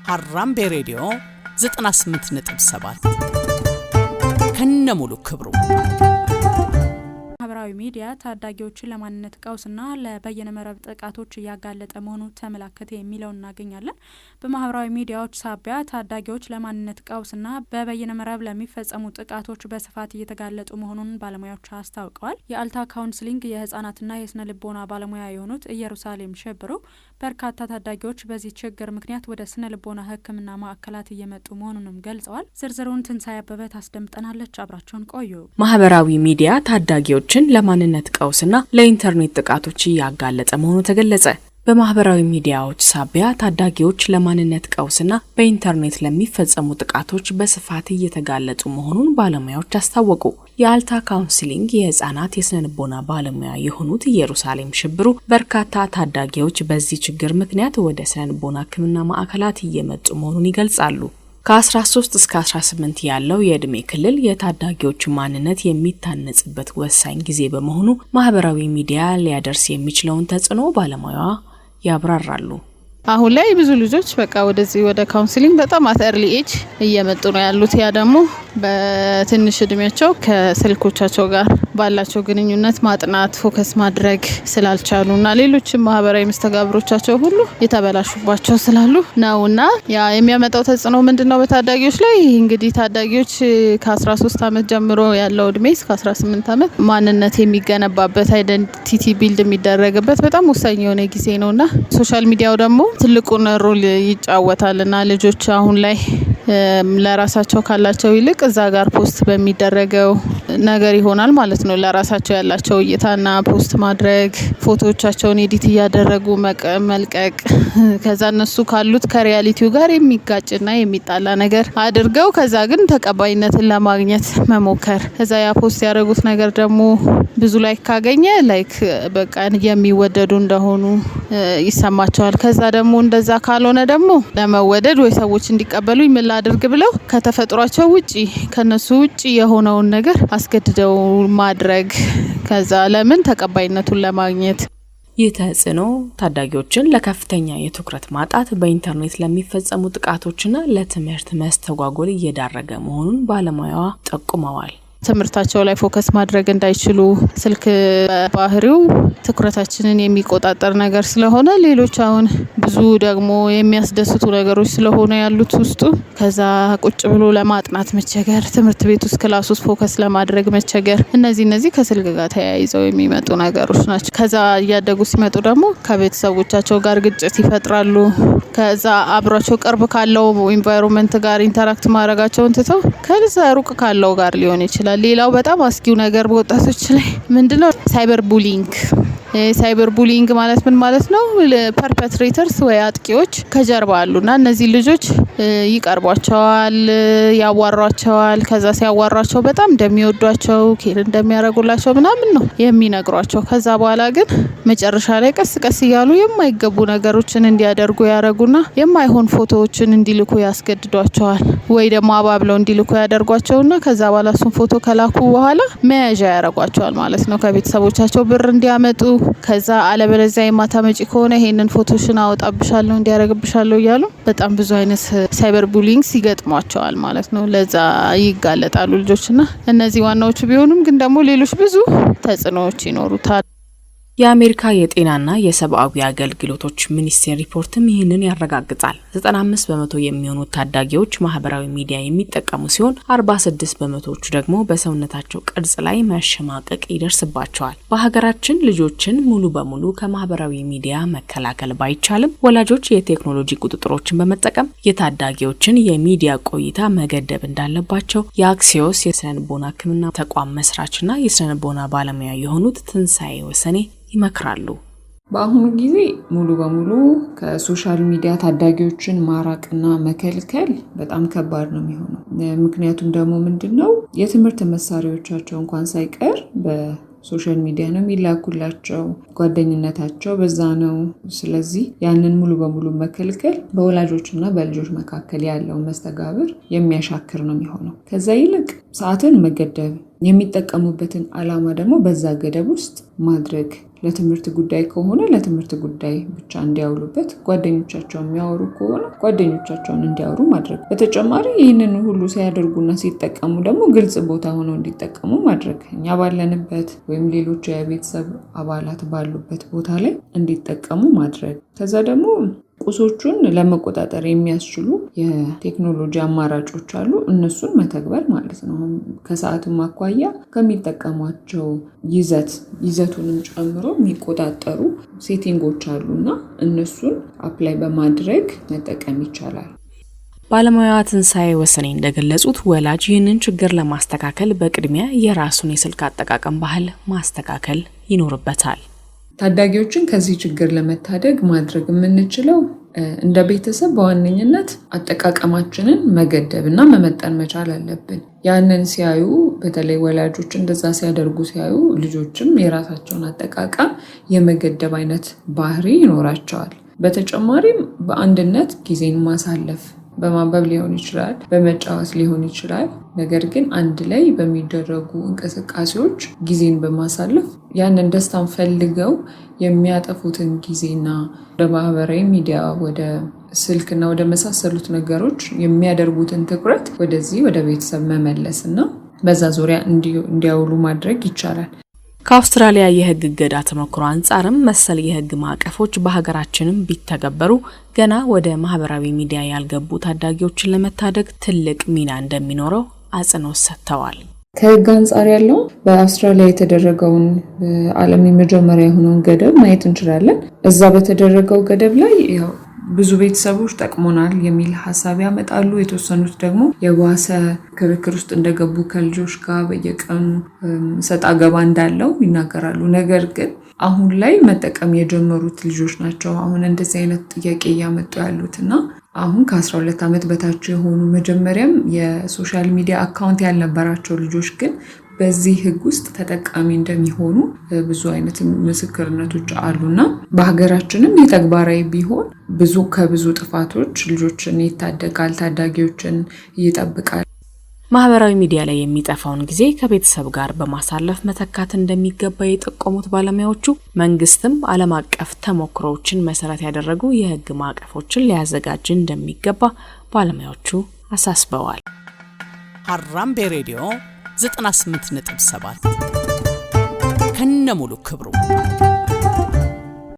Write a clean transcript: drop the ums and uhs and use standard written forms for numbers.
ሀራምቤ ሬዲዮ 98.7 ከነሙሉ ክብሩ ማህበራዊ ሚዲያ ታዳጊዎችን ለማንነት ቀውስና ለበየነ መረብ ጥቃቶች ያጋለጠ መሆኑ ተመላከተ የሚለው እናገኛለን። በማህበራዊ ሚዲያዎች ሳቢያ ታዳጊዎች ለማንነት ቀውስና በበየነ መረብ ለሚፈጸሙ ጥቃቶች በስፋት እየተጋለጡ መሆኑን ባለሙያዎች አስታውቀዋል። የአልታ ካውንስሊንግ የህፃናትና የስነ ልቦና ባለሙያ የሆኑት ኢየሩሳሌም ሸብሩ በርካታ ታዳጊዎች በዚህ ችግር ምክንያት ወደ ስነ ልቦና ሕክምና ማዕከላት እየመጡ መሆኑንም ገልጸዋል። ዝርዝሩን ትንሳኤ አበበ ታስደምጠናለች። አብራቸውን ቆዩ። ማህበራዊ ሚዲያ ታዳጊዎችን ለማንነት ቀውስና ለኢንተርኔት ጥቃቶች ያጋለጠ መሆኑ ተገለጸ። በማህበራዊ ሚዲያዎች ሳቢያ ታዳጊዎች ለማንነት ቀውስና በኢንተርኔት ለሚፈጸሙ ጥቃቶች በስፋት እየተጋለጡ መሆኑን ባለሙያዎች አስታወቁ። የአልታ ካውንስሊንግ የህፃናት የስነልቦና ባለሙያ የሆኑት ኢየሩሳሌም ሽብሩ በርካታ ታዳጊዎች በዚህ ችግር ምክንያት ወደ ስነልቦና ሕክምና ማዕከላት እየመጡ መሆኑን ይገልጻሉ። ከ13 እስከ 18 ያለው የእድሜ ክልል የታዳጊዎች ማንነት የሚታነጽበት ወሳኝ ጊዜ በመሆኑ ማህበራዊ ሚዲያ ሊያደርስ የሚችለውን ተጽዕኖ ባለሙያዋ ያብራራሉ። አሁን ላይ ብዙ ልጆች በቃ ወደዚህ ወደ ካውንስሊንግ በጣም አት ኤርሊ ኤጅ እየመጡ ነው ያሉት። ያ ደግሞ በትንሽ እድሜያቸው ከስልኮቻቸው ጋር ባላቸው ግንኙነት ማጥናት ፎከስ ማድረግ ስላልቻሉና ሌሎችም ማህበራዊ መስተጋብሮቻቸው ሁሉ የተበላሹባቸው ስላሉ ነውና ያ የሚያመጣው ተጽዕኖ ምንድነው በታዳጊዎች ላይ? እንግዲህ ታዳጊዎች ከ13 አመት ጀምሮ ያለው እድሜ እስከ 18 አመት ማንነት የሚገነባበት አይደንቲቲ ቢልድ የሚደረግበት በጣም ወሳኝ የሆነ ጊዜ ነውና ሶሻል ሚዲያው ደግሞ ትልቁን ሮል ይጫወታልና ልጆች አሁን ላይ ለራሳቸው ካላቸው ይልቅ እዛ ጋር ፖስት በሚደረገው ነገር ይሆናል ማለት ነው። ለራሳቸው ያላቸው እይታና ፖስት ማድረግ ፎቶዎቻቸውን ኤዲት እያደረጉ መልቀቅ ከዛ እነሱ ካሉት ከሪያሊቲው ጋር የሚጋጭና የሚጣላ ነገር አድርገው ከዛ ግን ተቀባይነትን ለማግኘት መሞከር ከዛ ያ ፖስት ያደረጉት ነገር ደግሞ ብዙ ላይክ ካገኘ ላይክ በቃ የሚወደዱ እንደሆኑ ይሰማቸዋል። ከዛ ደግሞ እንደዛ ካልሆነ ደግሞ ለመወደድ ወይ ሰዎች እንዲቀበሉ ይምላድርግ ብለው ከተፈጥሯቸው ውጪ ከነሱ ውጪ የሆነውን ነገር አስገድደው ማድረግ ከዛ ለምን ተቀባይነቱን ለማግኘት። ይህ ተጽዕኖ ታዳጊዎችን ለከፍተኛ የትኩረት ማጣት በኢንተርኔት ለሚፈጸሙ ጥቃቶችና ለትምህርት መስተጓጎል እየዳረገ መሆኑን ባለሙያዋ ጠቁመዋል። ትምህርታቸው ላይ ፎከስ ማድረግ እንዳይችሉ ስልክ ባህሪው ትኩረታችንን የሚቆጣጠር ነገር ስለሆነ ሌሎች አሁን ብዙ ደግሞ የሚያስደስቱ ነገሮች ስለሆነ ያሉት ውስጡ ከዛ ቁጭ ብሎ ለማጥናት መቸገር፣ ትምህርት ቤት ውስጥ ክላስ ውስጥ ፎከስ ለማድረግ መቸገር እነዚህ ከስልክ ጋር ተያይዘው የሚመጡ ነገሮች ናቸው። ከዛ እያደጉ ሲመጡ ደግሞ ከቤተሰቦቻቸው ጋር ግጭት ይፈጥራሉ። ከዛ አብሯቸው ቅርብ ካለው ኢንቫይሮንመንት ጋር ኢንተራክት ማድረጋቸውን ትተው ከዛ ሩቅ ካለው ጋር ሊሆን ይችላል። ሌላው በጣም አስጊው ነገር በወጣቶች ላይ ምንድነው? ሳይበር ቡሊንግ። ሳይበር ቡሊንግ ማለት ምን ማለት ነው? ፐርፔትሬተርስ ወይ አጥቂዎች ከጀርባ አሉና እነዚህ ልጆች ይቀርቧቸዋል፣ ያዋሯቸዋል። ከዛ ሲያዋሯቸው በጣም እንደሚወዷቸው ኬር እንደሚያረጉላቸው ምናምን ነው የሚነግሯቸው። ከዛ በኋላ ግን መጨረሻ ላይ ቀስ እያሉ የማይገቡ ነገሮችን እንዲያደርጉ ያረጉና የማይሆን ፎቶዎችን እንዲልኩ ያስገድዷቸዋል ወይ ደግሞ አባብለው እንዲልኩ ያደርጓቸውና ከዛ በኋላ እሱን ፎቶ ከላኩ በኋላ መያዣ ያረጓቸዋል ማለት ነው። ከቤተሰቦቻቸው ብር እንዲያመጡ ከዛ አለበለዚያ የማታመጪ ከሆነ ይሄንን ፎቶሽን አወጣብሻለሁ እንዲያረግብሻለሁ እያሉ በጣም ብዙ አይነት ሳይበር ቡሊንግ ይገጥሟቸዋል ማለት ነው። ለዛ ይጋለጣሉ ልጆችና እነዚህ ዋናዎቹ ቢሆኑም ግን ደግሞ ሌሎች ብዙ ተጽዕኖዎች ይኖሩታል። የአሜሪካ የጤናና የሰብአዊ አገልግሎቶች ሚኒስቴር ሪፖርትም ይህንን ያረጋግጣል። 95% የሚሆኑ ታዳጊዎች ማህበራዊ ሚዲያ የሚጠቀሙ ሲሆን 46%ዎቹ ደግሞ በሰውነታቸው ቅርጽ ላይ መሸማቀቅ ይደርስባቸዋል። በሀገራችን ልጆችን ሙሉ በሙሉ ከማህበራዊ ሚዲያ መከላከል ባይቻልም ወላጆች የቴክኖሎጂ ቁጥጥሮችን በመጠቀም የታዳጊዎችን የሚዲያ ቆይታ መገደብ እንዳለባቸው የአክሲዮስ የስነልቦና ሕክምና ተቋም መስራችና የስነልቦና ባለሙያ የሆኑት ትንሳኤ ወሰኔ ይመክራሉ። በአሁኑ ጊዜ ሙሉ በሙሉ ከሶሻል ሚዲያ ታዳጊዎችን ማራቅና መከልከል በጣም ከባድ ነው የሚሆነው። ምክንያቱም ደግሞ ምንድነው የትምህርት መሳሪያዎቻቸው እንኳን ሳይቀር በሶሻል ሚዲያ ነው የሚላኩላቸው፣ ጓደኝነታቸው በዛ ነው። ስለዚህ ያንን ሙሉ በሙሉ መከልከል በወላጆችና በልጆች መካከል ያለው መስተጋብር የሚያሻክር ነው የሚሆነው። ከዛ ይልቅ ሰዓትን መገደብ፣ የሚጠቀሙበትን ዓላማ ደግሞ በዛ ገደብ ውስጥ ማድረግ። ለትምህርት ጉዳይ ከሆነ ለትምህርት ጉዳይ ብቻ እንዲያውሉበት፣ ጓደኞቻቸውን የሚያወሩ ከሆነ ጓደኞቻቸውን እንዲያወሩ ማድረግ። በተጨማሪ ይህንን ሁሉ ሲያደርጉና ሲጠቀሙ ደግሞ ግልጽ ቦታ ሆነው እንዲጠቀሙ ማድረግ። እኛ ባለንበት ወይም ሌሎች የቤተሰብ አባላት ባሉበት ቦታ ላይ እንዲጠቀሙ ማድረግ። ከዛ ደግሞ ቁሶቹን ለመቆጣጠር የሚያስችሉ የቴክኖሎጂ አማራጮች አሉ። እነሱን መተግበር ማለት ነው። ከሰዓቱም አኳያ ከሚጠቀሟቸው ይዘቱንም ጨምሮ የሚቆጣጠሩ ሴቲንጎች አሉና እነሱን አፕላይ በማድረግ መጠቀም ይቻላል። ባለሙያዋ ትንሳኤ ወሰኔ እንደገለጹት ወላጅ ይህንን ችግር ለማስተካከል በቅድሚያ የራሱን የስልክ አጠቃቀም ባህል ማስተካከል ይኖርበታል። ታዳጊዎችን ከዚህ ችግር ለመታደግ ማድረግ የምንችለው እንደ ቤተሰብ በዋነኝነት አጠቃቀማችንን መገደብና መመጠን መቻል አለብን። ያንን ሲያዩ በተለይ ወላጆች እንደዛ ሲያደርጉ ሲያዩ ልጆችም የራሳቸውን አጠቃቀም የመገደብ አይነት ባህሪ ይኖራቸዋል። በተጨማሪም በአንድነት ጊዜን ማሳለፍ በማንበብ ሊሆን ይችላል፣ በመጫወት ሊሆን ይችላል። ነገር ግን አንድ ላይ በሚደረጉ እንቅስቃሴዎች ጊዜን በማሳለፍ ያንን ደስታን ፈልገው የሚያጠፉትን ጊዜና ወደ ማህበራዊ ሚዲያ፣ ወደ ስልክና ወደ መሳሰሉት ነገሮች የሚያደርጉትን ትኩረት ወደዚህ ወደ ቤተሰብ መመለስና በዛ ዙሪያ እንዲያውሉ ማድረግ ይቻላል። ከአውስትራሊያ የህግ እገዳ ተሞክሮ አንጻርም መሰል የህግ ማዕቀፎች በሀገራችንም ቢተገበሩ ገና ወደ ማህበራዊ ሚዲያ ያልገቡ ታዳጊዎችን ለመታደግ ትልቅ ሚና እንደሚኖረው አጽንኦት ሰጥተዋል። ከህግ አንጻር ያለው በአውስትራሊያ የተደረገውን በዓለም የመጀመሪያ የሆነውን ገደብ ማየት እንችላለን። እዛ በተደረገው ገደብ ላይ ብዙ ቤተሰቦች ጠቅሞናል የሚል ሀሳብ ያመጣሉ። የተወሰኑት ደግሞ የባሰ ክርክር ውስጥ እንደገቡ ከልጆች ጋር በየቀኑ ሰጣ ገባ እንዳለው ይናገራሉ። ነገር ግን አሁን ላይ መጠቀም የጀመሩት ልጆች ናቸው አሁን እንደዚህ አይነት ጥያቄ እያመጡ ያሉትና አሁን ከ12 ዓመት በታች የሆኑ መጀመሪያም የሶሻል ሚዲያ አካውንት ያልነበራቸው ልጆች ግን በዚህ ህግ ውስጥ ተጠቃሚ እንደሚሆኑ ብዙ አይነት ምስክርነቶች አሉና በሀገራችንም የተግባራዊ ቢሆን ከብዙ ጥፋቶች ልጆችን ይታደጋል፣ ታዳጊዎችን ይጠብቃል። ማህበራዊ ሚዲያ ላይ የሚጠፋውን ጊዜ ከቤተሰብ ጋር በማሳለፍ መተካት እንደሚገባ የጠቆሙት ባለሙያዎቹ መንግስትም ዓለም አቀፍ ተሞክሮዎችን መሰረት ያደረጉ የህግ ማዕቀፎችን ሊያዘጋጅ እንደሚገባ ባለሙያዎቹ አሳስበዋል። ሀራምቤ ሬዲዮ 98.7 ከነሙሉ ክብሩ